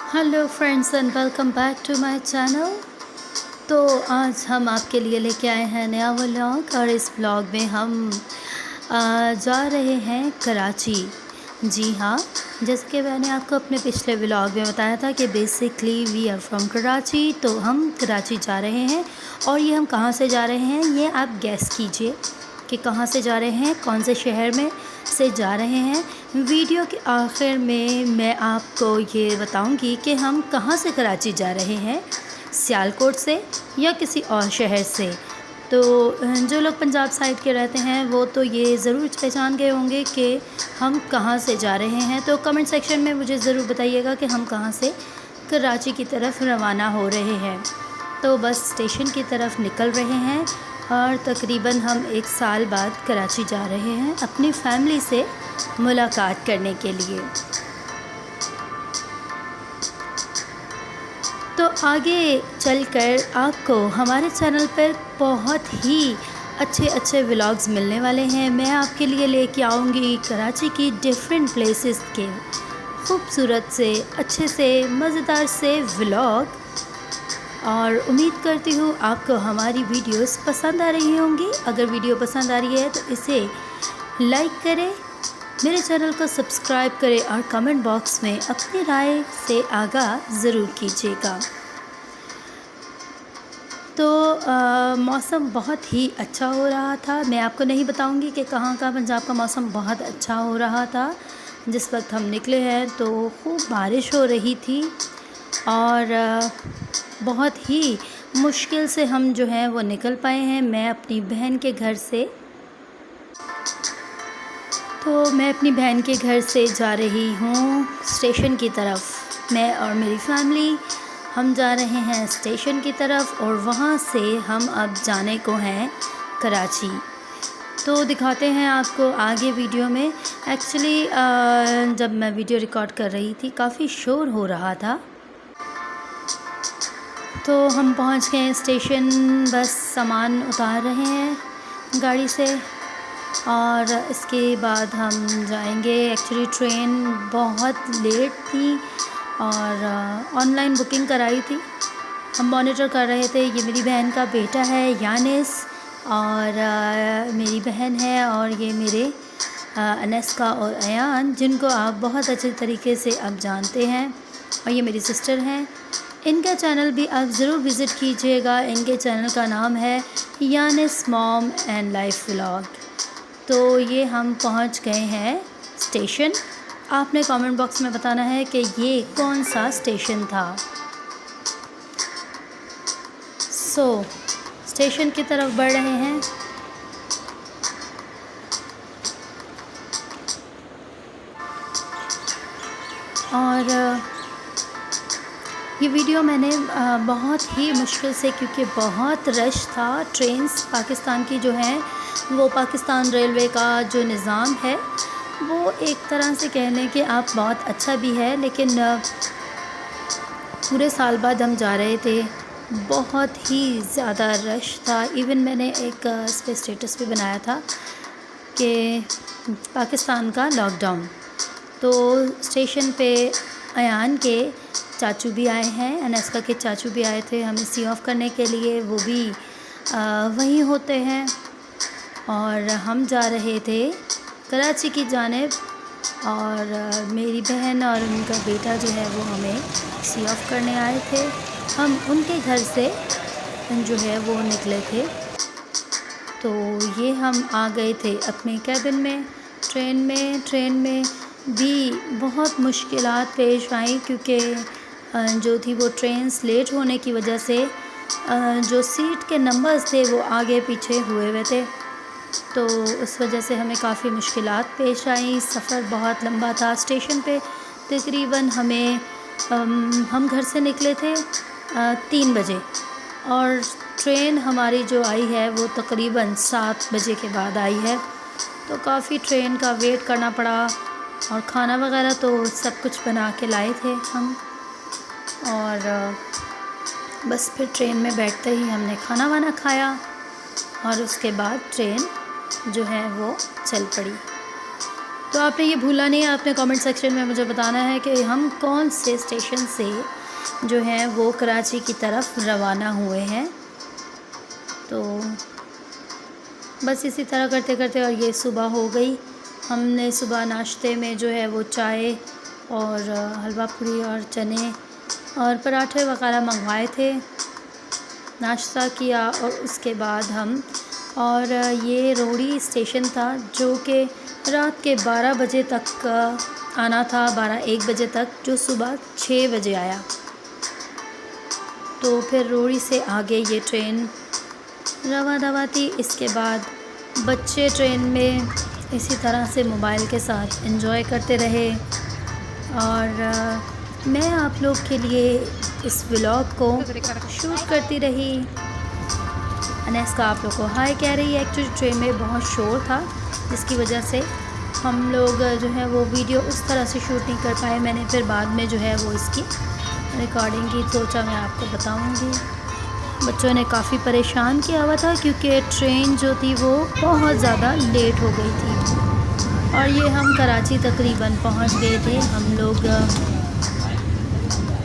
Hello friends and welcome back to my channel. तो आज हम आपके लिए लेके आए हैं नया व्लॉग और इस व्लॉग में हम जा रहे हैं कराची। जी हाँ, जैसे कि मैंने आपको अपने पिछले व्लॉग में बताया था कि basically we are from Karachi. तो हम कराची जा रहे हैं और ये हम कहाँ से जा रहे हैं ये आप गेस कीजिए कि कहाँ से जा रहे हैं, कौन से शहर में से जा रहे हैं। वीडियो के आखिर में मैं आपको ये बताऊंगी कि हम कहाँ से कराची जा रहे हैं, सियालकोट से या किसी और शहर से। तो जो लोग पंजाब साइड के रहते हैं वो तो ये ज़रूर पहचान गए होंगे कि हम कहाँ से जा रहे हैं। तो कमेंट सेक्शन में मुझे ज़रूर बताइएगा कि हम कहाँ से कराची की तरफ रवाना हो रहे हैं। तो बस स्टेशन की तरफ निकल रहे हैं और तकरीबन हम 1 साल बाद कराची जा रहे हैं अपनी फैमिली से मुलाकात करने के लिए। तो आगे चलकर आपको हमारे चैनल पर बहुत ही अच्छे व्लॉग्स मिलने वाले हैं। मैं आपके लिए लेके आऊँगी कराची की डिफरेंट प्लेसेस के खूबसूरत से अच्छे से मज़ेदार से व्लॉग, और उम्मीद करती हूँ आपको हमारी वीडियोस पसंद आ रही होंगी। अगर वीडियो पसंद आ रही है तो इसे लाइक करें, मेरे चैनल को सब्सक्राइब करें और कमेंट बॉक्स में अपनी राय से आगाह ज़रूर कीजिएगा। तो मौसम बहुत ही अच्छा हो रहा था। मैं आपको नहीं बताऊंगी कि कहाँ का पंजाब का मौसम बहुत अच्छा हो रहा था। जिस वक्त हम निकले हैं तो खूब बारिश हो रही थी और बहुत ही मुश्किल से हम जो हैं वो निकल पाए हैं। मैं अपनी बहन के घर से जा रही हूँ स्टेशन की तरफ। मैं और मेरी फैमिली हम जा रहे हैं स्टेशन की तरफ और वहाँ से हम अब जाने को हैं कराची। तो दिखाते हैं आपको आगे वीडियो में। एक्चुअली जब मैं वीडियो रिकॉर्ड कर रही थी काफ़ी शोर हो रहा था। तो हम पहुंच गए स्टेशन, बस सामान उतार रहे हैं गाड़ी से और इसके बाद हम जाएंगे। एक्चुअली ट्रेन बहुत लेट थी और ऑनलाइन बुकिंग कराई थी। हम मॉनिटर कर रहे थे। ये मेरी बहन का बेटा है यानिस और मेरी बहन है, और ये मेरे अनस्का और अयान, जिनको आप बहुत अच्छे तरीके से अब जानते हैं, और ये मेरी सिस्टर हैं। इनका चैनल भी आप ज़रूर विज़िट कीजिएगा। इनके चैनल का नाम है Yannis mom and life vlog. तो ये हम पहुंच गए हैं स्टेशन। आपने कमेंट बॉक्स में बताना है कि ये कौन सा स्टेशन था। स्टेशन की तरफ बढ़ रहे हैं और ये वीडियो मैंने बहुत ही मुश्किल से, क्योंकि बहुत रश था। ट्रेन्स पाकिस्तान की जो हैं वो, पाकिस्तान रेलवे का जो निज़ाम है वो एक तरह से कह लें कि आप बहुत अच्छा भी है, लेकिन पूरे साल बाद हम जा रहे थे, बहुत ही ज़्यादा रश था। इवन मैंने एक इस पर स्टेटस भी बनाया था कि पाकिस्तान का लॉकडाउन। तो स्टेशन पे अयान के चाचू भी आए हैं, अनस्का के चाचू भी आए थे हमें सी ऑफ़ करने के लिए। वो भी वहीं होते हैं और हम जा रहे थे कराची की जानिब, और मेरी बहन और उनका बेटा जो है वो हमें सी ऑफ़ करने आए थे। हम उनके घर से जो है वो निकले थे। तो ये हम आ गए थे अपने कैबिन में। ट्रेन में भी बहुत मुश्किलात पेश आई, क्योंकि जो थी वो ट्रेन्स लेट होने की वजह से जो सीट के नंबर्स थे वो आगे पीछे हुए थे। तो उस वजह से हमें काफ़ी मुश्किलात पेश आई। सफ़र बहुत लंबा था। स्टेशन पे तकरीबन हम घर से निकले थे 3 बजे, और ट्रेन हमारी जो आई है वो तकरीबन 7 बजे के बाद आई है। तो काफ़ी ट्रेन का वेट करना पड़ा, और खाना वगैरह तो सब कुछ बना के लाए थे हम, और बस फिर ट्रेन में बैठते ही हमने खाना वाना खाया और उसके बाद ट्रेन जो है वो चल पड़ी। तो आपने ये भूलना नहीं है, आपने कमेंट सेक्शन में मुझे बताना है कि हम कौन से स्टेशन से जो है वो कराची की तरफ रवाना हुए हैं। तो बस इसी तरह करते करते और ये सुबह हो गई। हमने सुबह नाश्ते में जो है वो चाय और हलवा पूरी और चने और पराठे वगैरह मंगवाए थे, नाश्ता किया और उसके बाद हम और ये रोहड़ी स्टेशन था जो कि रात के 12 बजे तक आना था, 12-1 बजे तक, जो सुबह 6 बजे आया। तो फिर रोहड़ी से आगे ये ट्रेन रवा दवा थी। इसके बाद बच्चे ट्रेन में इसी तरह से मोबाइल के साथ एंजॉय करते रहे और मैं आप लोग के लिए इस व्लॉग को शूट करती रही। अनेस्का आप लोग को हाय कह रही है। एक्चुअली ट्रेन में बहुत शोर था जिसकी वजह से हम लोग जो है वो वीडियो उस तरह से शूट नहीं कर पाए। मैंने फिर बाद में जो है वो इसकी रिकॉर्डिंग की, सोचा मैं आपको बताऊंगी। बच्चों ने काफ़ी परेशान किया हुआ था क्योंकि ट्रेन जो थी वो बहुत ज़्यादा लेट हो गई थी और ये हम कराची तकरीबन पहुंच गए थे। हम लोग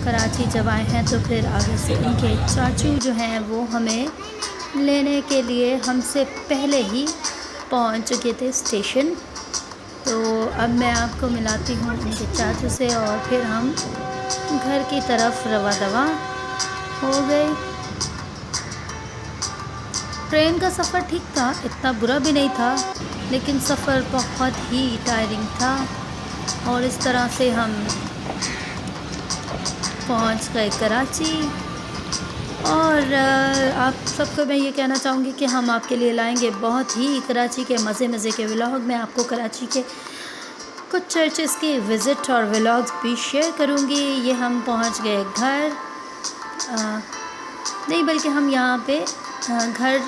कराची जब आए हैं तो फिर आगे से इनके चाचू जो हैं वो हमें लेने के लिए हमसे पहले ही पहुंच चुके थे स्टेशन। तो अब मैं आपको मिलाती हूँ उनके चाचू से और फिर हम घर की तरफ रवा दवा हो गए। ट्रेन का सफ़र ठीक था, इतना बुरा भी नहीं था, लेकिन सफ़र बहुत ही टायरिंग था। और इस तरह से हम पहुंच गए कराची। और आप सबको मैं ये कहना चाहूँगी कि हम आपके लिए लाएंगे बहुत ही कराची के मज़े के व्लॉग। मैं आपको कराची के कुछ चर्चेस के विज़िट और व्लॉग्स भी शेयर करूँगी। ये हम पहुँच गए घर, नहीं बल्कि हम यहाँ पे घर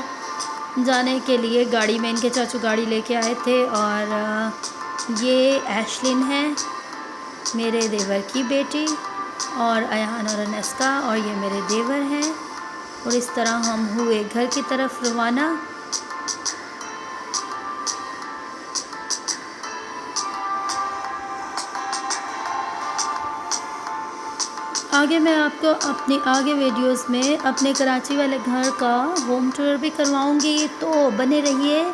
जाने के लिए गाड़ी में इनके चाचू गाड़ी लेके आए थे। और ये एशलिन है मेरे देवर की बेटी और अयान और अनेस्का, और ये मेरे देवर हैं। और इस तरह हम हुए घर की तरफ रवाना। आगे मैं आपको अपनी आगे वीडियोस में अपने कराची वाले घर का होम टूर भी करवाऊंगी, तो बने रहिए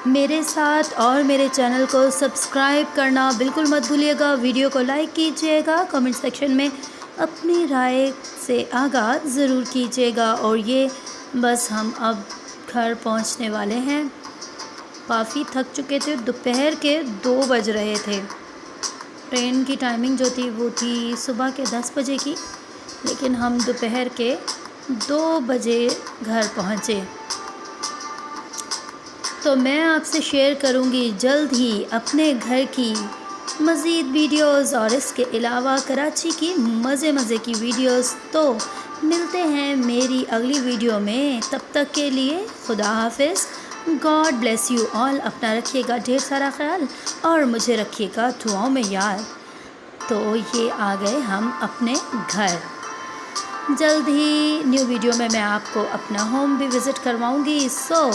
मेरे साथ और मेरे चैनल को सब्सक्राइब करना बिल्कुल मत भूलिएगा। वीडियो को लाइक कीजिएगा, कमेंट सेक्शन में अपनी राय से आगाह ज़रूर कीजिएगा। और ये बस हम अब घर पहुंचने वाले हैं। काफ़ी थक चुके थे, दोपहर के 2 बज रहे थे। ट्रेन की टाइमिंग जो थी वो थी सुबह के 10 बजे की, लेकिन हम दोपहर के 2 बजे घर पहुँचे। तो मैं आपसे शेयर करूँगी जल्द ही अपने घर की मज़ीद वीडियोस और इसके अलावा कराची की मज़े की वीडियोस। तो मिलते हैं मेरी अगली वीडियो में, तब तक के लिए खुदा हाफिज़। God bless you all. अपना रखिएगा ढेर सारा ख्याल और मुझे रखिएगा दुआओं में याद। तो ये आ गए हम अपने घर। जल्द ही न्यू वीडियो में मैं आपको अपना होम भी विज़िट करवाऊँगी। सो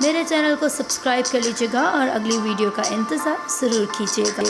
मेरे चैनल को सब्सक्राइब कर लीजिएगा और अगली वीडियो का इंतज़ार ज़रूर कीजिएगा।